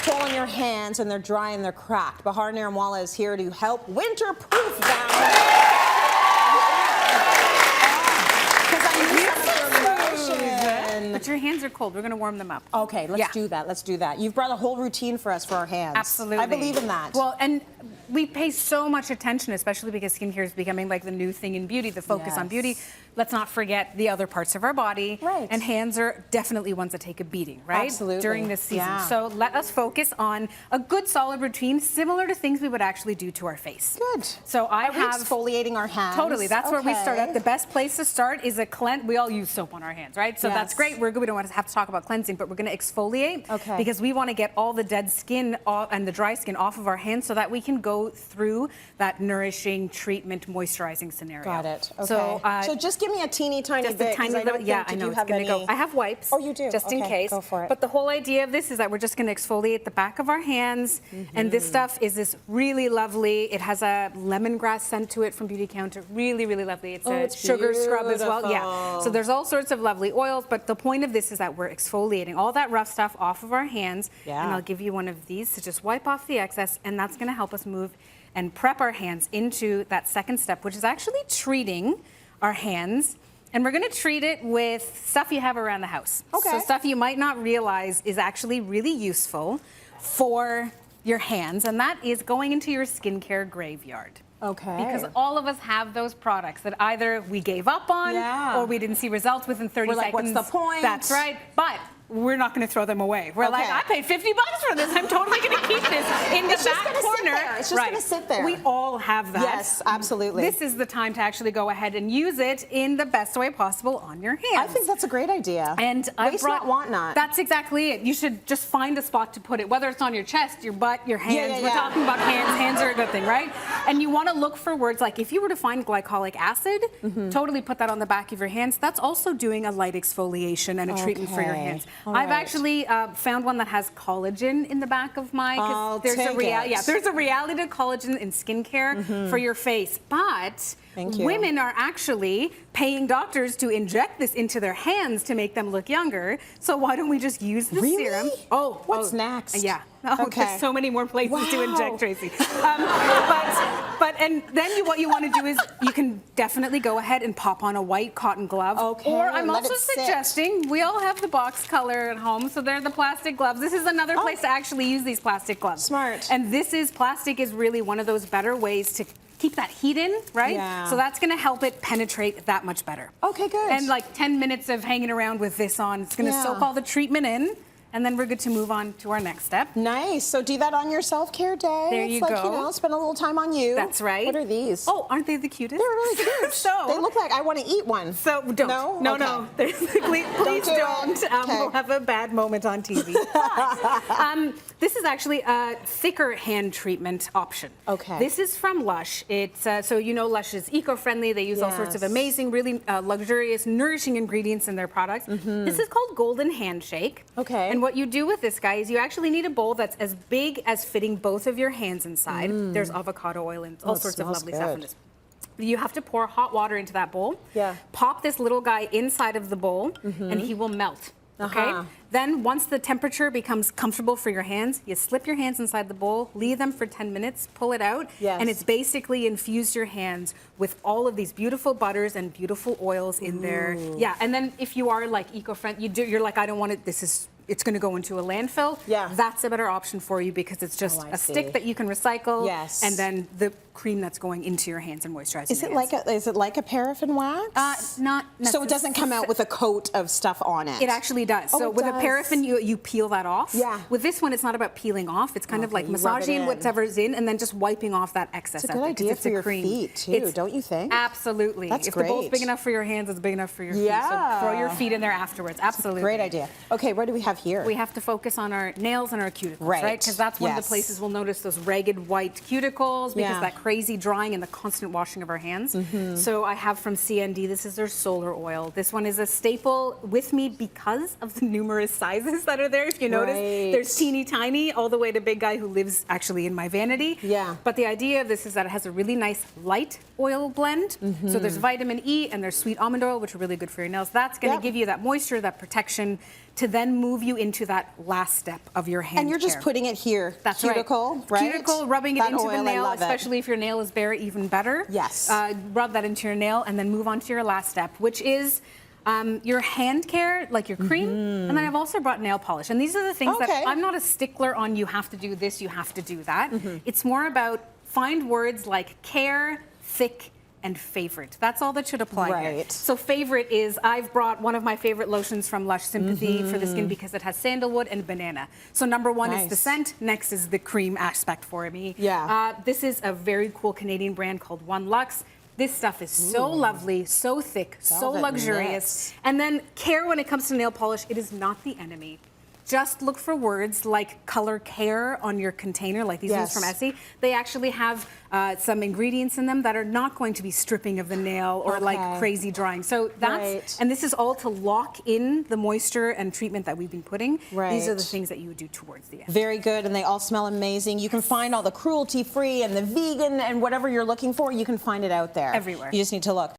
swollen your hands and they're dry and they're cracked, Bahar Niramwalla is here to help winter-proof them. But your hands are cold. We're going to warm them up. Okay, let's do that. Let's do that. You've brought a whole routine for us for our hands. Absolutely. I believe in that. Well, and we pay so much attention, especially because skincare is becoming like the new thing in beauty, the focus on beauty. Let's not forget the other parts of our body. Right. And hands are definitely ones that take a beating, right? Absolutely. During this season. Yeah. So let us focus on a good solid routine similar to things we would actually do to our face. Good. So I have exfoliating our hands. Totally. That's where we start at. The best place to start is a cleanse. We all use soap on our hands, right? So that's great. We're good. We don't want to have to talk about cleansing, but we're going to exfoliate because we want to get all the dead skin and the dry skin off of our hands so that we can go through that nourishing treatment moisturizing scenario. Got it. Okay. So just give me a teeny tiny just bit. a tiny little, yeah, I know it's going to go. I have wipes. Oh, you do? Just in case. Go for it. But the whole idea of this is that we're just going to exfoliate the back of our hands, and this stuff is this really lovely. It has a lemongrass scent to it from Beauty Counter. Really, really lovely. It's a sugar scrub as well. Yeah. So there's all sorts of lovely oils, but the point of this is that we're exfoliating all that rough stuff off of our hands. Yeah. And I'll give you one of these to just wipe off the excess, and that's going to help us move and prep our hands into that second step, which is actually treating our hands. And we're going to treat it with stuff you have around the house. Okay. So stuff you might not realize is actually really useful for your hands, and that is going into your skincare graveyard. Okay. Because all of us have those products that either we gave up on or we didn't see results within 30 seconds. Like, what's the point? That's right. But we're not going to throw them away. We're like, I paid $50 for this. I'm totally going to keep this in the back corner. It's just going to sit there. We all have that. Yes, absolutely. This is the time to actually go ahead and use it in the best way possible on your hands. I think that's a great idea. And waste not, want not. That's exactly it. You should just find a spot to put it, whether it's on your chest, your butt, your hands. We're talking about hands. Hands are a good thing, right? And you want to look for words like, if you were to find glycolic acid, totally put that on the back of your hands. That's also doing a light exfoliation and a treatment for your hands. I've actually found one that has collagen in the back of mine. There's a reality to collagen in skincare for your face, but women are actually paying doctors to inject this into their hands to make them look younger. So why don't we just use the serum? What's next? Yeah. There's so many more places to inject, Tracy. And then what you want to do is you can definitely go ahead and pop on a white cotton glove. Or I'm also suggesting, we all have the box color at home, so they're the plastic gloves. This is another place to actually use these plastic gloves. Smart. And plastic is really one of those better ways to keep that heat in, right? Yeah. So that's going to help it penetrate that much better. Okay, good. And like 10 minutes of hanging around with this on, it's going to soak all the treatment in. And then we're good to move on to our next step. Nice. So do that on your self-care day. There you go. You know, spend a little time on you. That's right. What are these? Oh, aren't they the cutest? They're really cute. They look like I want to eat one. So don't. No. Please don't. We'll have a bad moment on TV. But, this is actually a thicker hand treatment option. Okay. This is from Lush. It's so you know Lush is eco-friendly. They use all sorts of amazing, really luxurious, nourishing ingredients in their products. This is called Golden Handshake. Okay. And what you do with this, guy, is you actually need a bowl that's as big as fitting both of your hands inside. There's avocado oil and all sorts of lovely stuff in this. You have to pour hot water into that bowl. Yeah. Pop this little guy inside of the bowl, and he will melt. Okay. Then once the temperature becomes comfortable for your hands, you slip your hands inside the bowl, leave them for 10 minutes, pull it out, and it's basically infused your hands with all of these beautiful butters and beautiful oils in there. Yeah. And then if you are like eco-friendly, you're like, I don't want it. It's going to go into a landfill. Yeah. That's a better option for you because it's just a stick that you can recycle. Yes. And then the cream that's going into your hands and moisturizing. Is it like a paraffin wax? Not necessarily. So it doesn't come out with a coat of stuff on it. It actually does. So with a paraffin, you peel that off. Yeah. With this one, it's not about peeling off. It's kind of like massaging whatever's in and then just wiping off that excess. It's a good idea for your feet too, don't you think? Absolutely. That's great. If the bowl's big enough for your hands, it's big enough for your feet. So throw your feet in there afterwards. Absolutely. Great idea. Okay, what do we have here? We have to focus on our nails and our cuticles, right? Because that's one of the places we'll notice those ragged white cuticles because that crazy drying and the constant washing of our hands. So I have from CND, this is their solar oil. This one is a staple with me because of the numerous sizes that are there. If you notice, there's teeny tiny all the way to big guy who lives actually in my vanity. Yeah. But the idea of this is that it has a really nice light oil blend. So there's vitamin E and there's sweet almond oil, which are really good for your nails. That's going to give you that moisture, that protection, to then move you into that last step of your hand And you're just care. putting it here. That's cuticle, right? Cuticle, rubbing it That into oil, the I nail, love it. especially if your nail is bare, even better. Yes. Rub that into your nail and then move on to your last step, which is your hand care, like your cream. And then I've also brought nail polish. And these are the things that I'm not a stickler on, you have to do this, you have to do that. It's more about find words like care, thick, and favorite. That's all that should apply here. So favorite is, I've brought one of my favorite lotions from Lush, Sympathy, for the skin because it has sandalwood and banana. So number one is the scent, next is the cream aspect for me. This is a very cool Canadian brand called One Luxe. This stuff is so lovely, so thick, so luxurious. And then care when it comes to nail polish, it is not the enemy. Just look for words like color care on your container, like these ones from Essie. They actually have some ingredients in them that are not going to be stripping of the nail or like crazy drying. So that's, and this is all to lock in the moisture and treatment that we've been putting. These are the things that you would do towards the end. Very good, and they all smell amazing. You can find all the cruelty-free and the vegan and whatever you're looking for, you can find it out there. Everywhere. You just need to look.